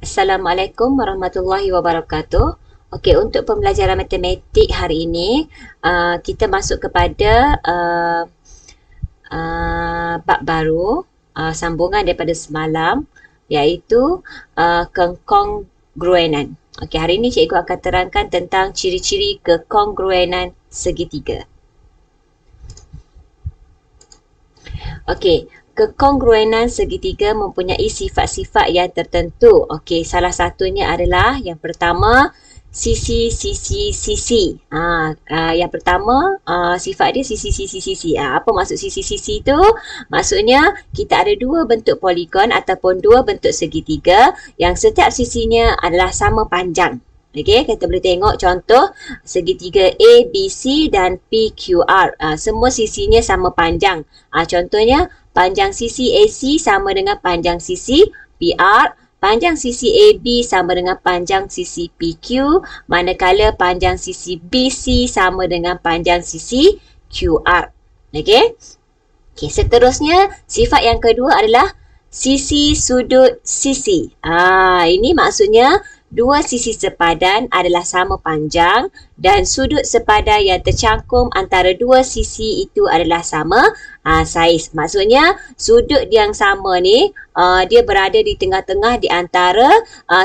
Assalamualaikum warahmatullahi wabarakatuh. Okey, untuk pembelajaran matematik hari ini, kita masuk kepada bab baru, sambungan daripada semalam, iaitu kekongruenan. Okey, hari ini cikgu akan terangkan tentang ciri-ciri kekongruenan segitiga. Okey, kekongruenan segitiga mempunyai sifat-sifat yang tertentu. Okey, salah satunya adalah yang pertama, sisi. Yang pertama, sifat dia sisi. Apa maksud sisi tu? Maksudnya kita ada dua bentuk poligon ataupun dua bentuk segitiga yang setiap sisinya adalah sama panjang. Okey, kita boleh tengok contoh segitiga ABC dan PQR. Semua sisinya sama panjang. Contohnya panjang sisi AC sama dengan panjang sisi PR, panjang sisi AB sama dengan panjang sisi PQ, manakala panjang sisi BC sama dengan panjang sisi QR. Okey? Okey, seterusnya sifat yang kedua adalah sisi sudut sisi. Ini maksudnya dua sisi sepadan adalah sama panjang dan sudut sepadan yang tercangkum antara dua sisi itu adalah sama saiz. Maksudnya sudut yang sama ni dia berada di tengah-tengah di antara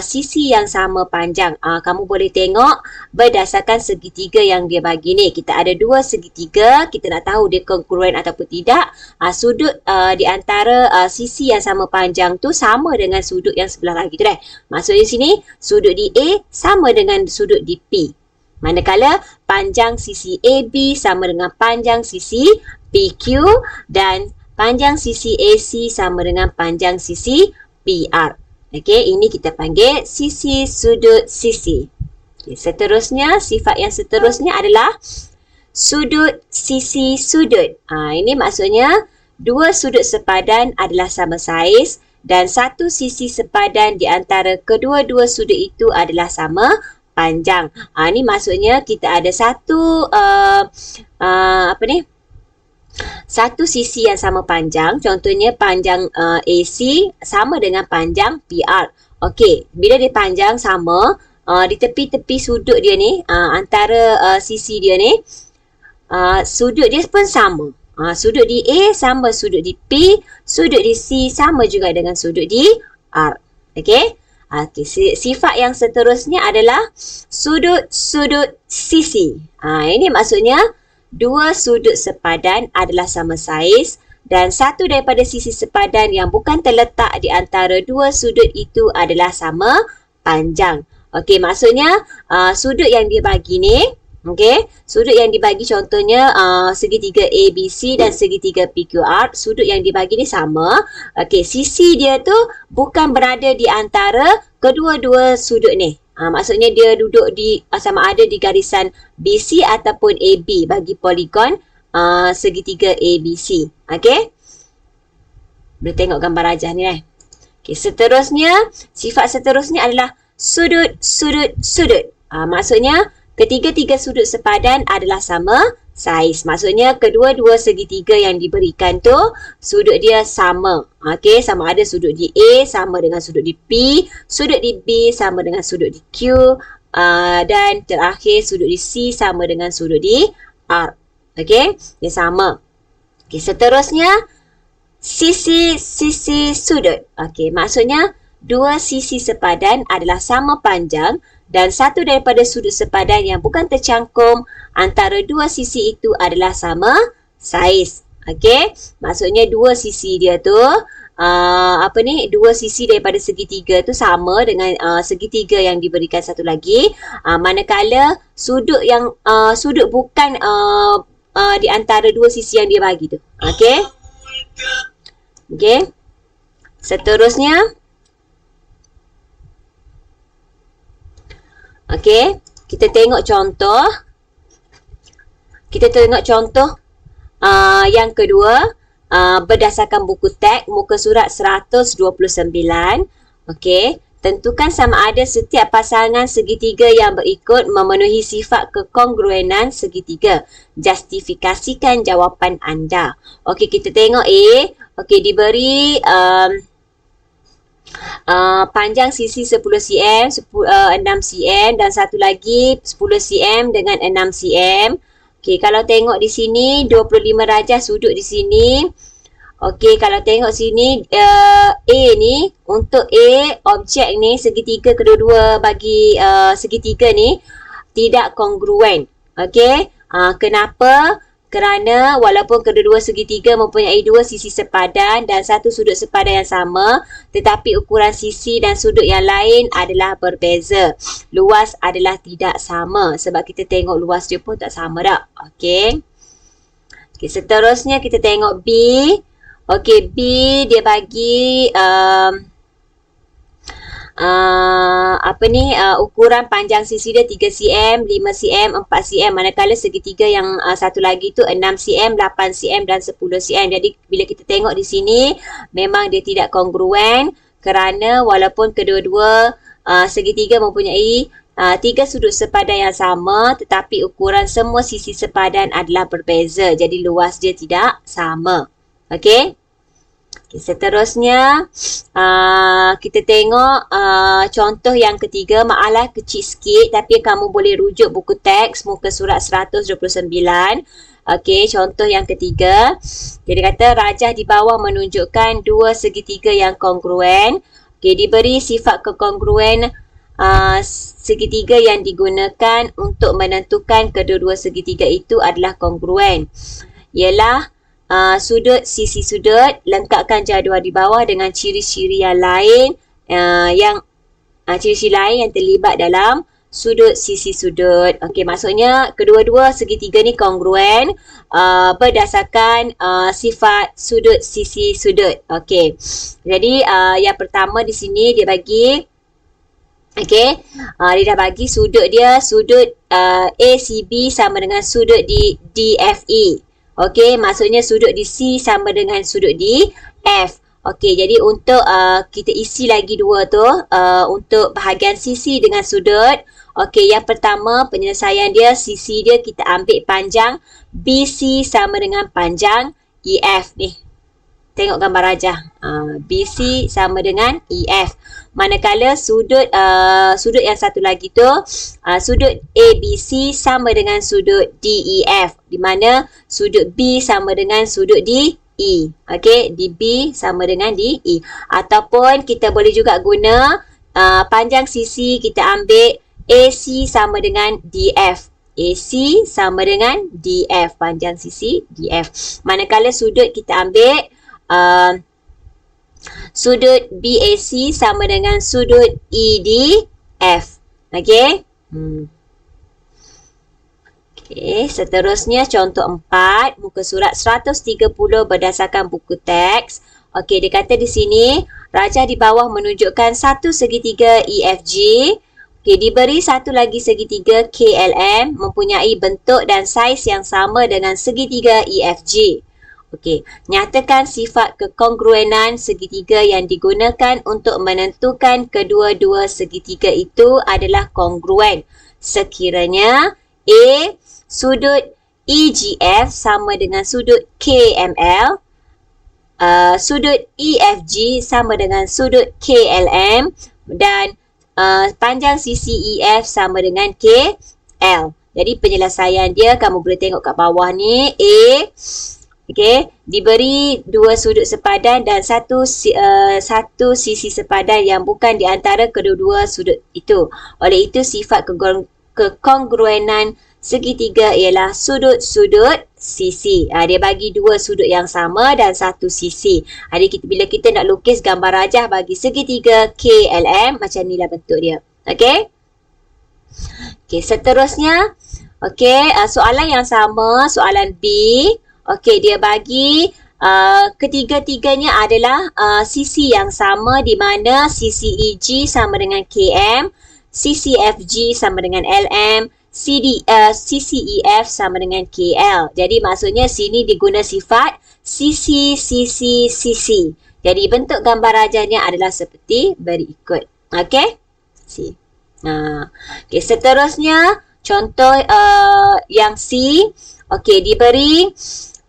sisi yang sama panjang. Kamu boleh tengok berdasarkan segitiga yang dia bagi ni. Kita ada dua segitiga, kita nak tahu dia kongruen ataupun tidak. Sudut di antara sisi yang sama panjang tu sama dengan sudut yang sebelah lagi tu dah. Maksudnya sini sudut di A sama dengan sudut di P. Manakala panjang sisi AB sama dengan panjang sisi PQ dan panjang sisi AC sama dengan panjang sisi PR. Okey, ini kita panggil sisi sudut sisi. Okay, seterusnya, sifat yang seterusnya adalah sudut sisi sudut. Ini maksudnya dua sudut sepadan adalah sama saiz dan satu sisi sepadan di antara kedua-dua sudut itu adalah sama panjang. Ini maksudnya kita ada satu satu sisi yang sama panjang. Contohnya panjang AC sama dengan panjang PR. Okey, bila dia panjang sama, di tepi-tepi sudut dia ni, antara sisi dia ni, sudut dia pun sama. Sudut di A sama sudut di P, sudut di C sama juga dengan sudut di R. Okey? Sifat yang seterusnya adalah sudut-sudut sisi. Ini maksudnya dua sudut sepadan adalah sama saiz dan satu daripada sisi sepadan yang bukan terletak di antara dua sudut itu adalah sama panjang. Okey, maksudnya sudut yang dia bagi ni, okey, sudut yang dibagi contohnya segitiga ABC dan segitiga PQR, sudut yang dibagi ni sama. Okey, sisi dia tu bukan berada di antara kedua-dua sudut ni. Maksudnya dia duduk di sama ada di garisan BC ataupun AB bagi poligon segitiga ABC. Okey? Boleh tengok gambar rajah ni . Okey, seterusnya, sifat seterusnya adalah sudut. Maksudnya ketiga-tiga sudut sepadan adalah sama saiz. Maksudnya kedua-dua segitiga yang diberikan tu sudut dia sama. Okey, sama ada sudut di A sama dengan sudut di P, sudut di B sama dengan sudut di Q, dan terakhir sudut di C sama dengan sudut di R. Okey, dia sama. Okey, seterusnya sisi sudut. Okey, maksudnya dua sisi sepadan adalah sama panjang dan satu daripada sudut sepadan yang bukan tercangkum antara dua sisi itu adalah sama saiz. Okey, maksudnya dua sisi dia tu dua sisi daripada segitiga tu sama dengan segitiga yang diberikan satu lagi. Manakala sudut yang sudut bukan di antara dua sisi yang dia bagi tu. Okey. Okey. Seterusnya, okey, kita tengok contoh. Yang kedua, berdasarkan buku teks muka surat 129. Okey, tentukan sama ada setiap pasangan segitiga yang berikut memenuhi sifat kekongruenan segitiga. Justifikasikan jawapan anda. Okey, kita tengok A. Okey, diberi Panjang sisi 10 cm, 6 cm dan satu lagi 10 cm dengan 6 cm. Okey, kalau tengok di sini 25 darjah sudut di sini. Okey, kalau tengok sini A ni, untuk A objek ni segitiga kedua-dua bagi segitiga ni tidak kongruen. Okey, kenapa? Kerana walaupun kedua-dua segitiga mempunyai dua sisi sepadan dan satu sudut sepadan yang sama, tetapi ukuran sisi dan sudut yang lain adalah berbeza. Luas adalah tidak sama sebab kita tengok luas dia pun tak sama dah. Okey. Okey, seterusnya kita tengok B. Okey, B dia bagi ukuran panjang sisi dia 3 cm, 5 cm, 4 cm, manakala segitiga yang satu lagi tu 6 cm, 8 cm dan 10 cm. Jadi bila kita tengok di sini memang dia tidak kongruen kerana walaupun kedua-dua segitiga mempunyai tiga sudut sepadan yang sama, tetapi ukuran semua sisi sepadan adalah berbeza. Jadi luas dia tidak sama. Okey. Okay, seterusnya kita tengok contoh yang ketiga. Maaflah kecil sikit tapi kamu boleh rujuk buku teks muka surat 129. Okey, contoh yang ketiga. Dia kata rajah di bawah menunjukkan dua segitiga yang kongruen. Okey, diberi sifat kekongruen segitiga yang digunakan untuk menentukan kedua-dua segitiga itu adalah kongruen. Ialah sudut, sisi sudut, lengkapkan jadual di bawah dengan ciri-ciri yang lain ciri-ciri lain yang terlibat dalam sudut, sisi sudut. Okey, maksudnya kedua-dua segitiga ni kongruen berdasarkan sifat sudut, sisi sudut. Okey. Jadi yang pertama di sini dia bagi okey, dia dah bagi sudut dia, sudut ACB sama dengan sudut di DFE. Okey, maksudnya sudut di C sama dengan sudut di F. Okey, jadi untuk kita isi lagi dua tu untuk bahagian sisi dengan sudut. Okey, yang pertama penyelesaian dia, sisi dia kita ambil panjang BC sama dengan panjang EF ni. Tengok gambar rajah. BC sama dengan EF. Manakala sudut yang satu lagi tu sudut ABC sama dengan sudut DEF, di mana sudut B sama dengan sudut DE. Okey, DB sama dengan DE. Ataupun kita boleh juga guna panjang sisi kita ambil AC sama dengan DF. AC sama dengan DF, panjang sisi DF. Manakala sudut kita ambil sudut BAC sama dengan sudut EDF. Okey. Okey, seterusnya contoh 4, muka surat 130 berdasarkan buku teks. Okey, dia kata di sini rajah di bawah menunjukkan satu segitiga EFG. Okey, diberi satu lagi segitiga KLM mempunyai bentuk dan saiz yang sama dengan segitiga EFG. Okey, nyatakan sifat kekongruenan segitiga yang digunakan untuk menentukan kedua-dua segitiga itu adalah kongruen. Sekiranya A, sudut EGF sama dengan sudut KML, sudut EFG sama dengan sudut KLM dan panjang sisi EF sama dengan KL. Jadi penyelesaian dia kamu boleh tengok kat bawah ni. A, okey, diberi dua sudut sepadan dan satu sisi sepadan yang bukan di antara kedua-dua sudut itu. Oleh itu sifat kekongruenan segitiga ialah sudut-sudut sisi. Dia bagi dua sudut yang sama dan satu sisi. Jadi bila kita nak lukis gambar rajah bagi segitiga KLM, macam inilah bentuk dia. Okey. Okey, seterusnya okey, soalan yang sama, soalan B. Okey, dia bagi ketiga-tiganya adalah sisi yang sama di mana sisi EG sama dengan KM, sisi FG sama dengan LM, sisi EF sama dengan KL. Jadi maksudnya sini diguna sifat sisi. Jadi bentuk gambar rajahnya adalah seperti berikut. Okey? Okey, seterusnya contoh yang C. Okey, diberi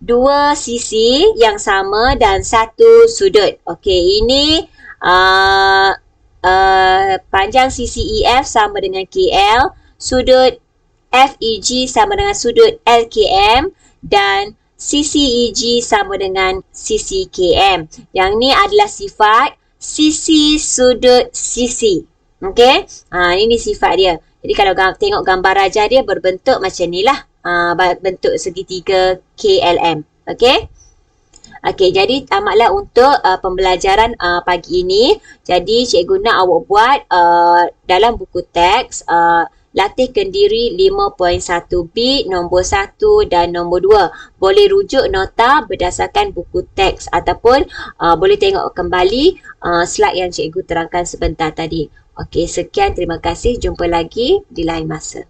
dua sisi yang sama dan satu sudut. Okey, ini panjang CCEF sama dengan KL, sudut FEG sama dengan sudut LKM, dan CCEG sama dengan CCKM. Yang ni adalah sifat sisi sudut sisi. Okey? Ini sifat dia. Jadi kalau tengok gambar rajah dia berbentuk macam ni lah. Bentuk segitiga KLM. Okey? Okey, jadi tamatlah untuk pembelajaran pagi ini. Jadi cikgu nak awak buat dalam buku teks latihkan diri 5.1b nombor 1 dan nombor 2. Boleh rujuk nota berdasarkan buku teks ataupun boleh tengok kembali slide yang cikgu terangkan sebentar tadi. Okey, sekian, terima kasih. Jumpa lagi di lain masa.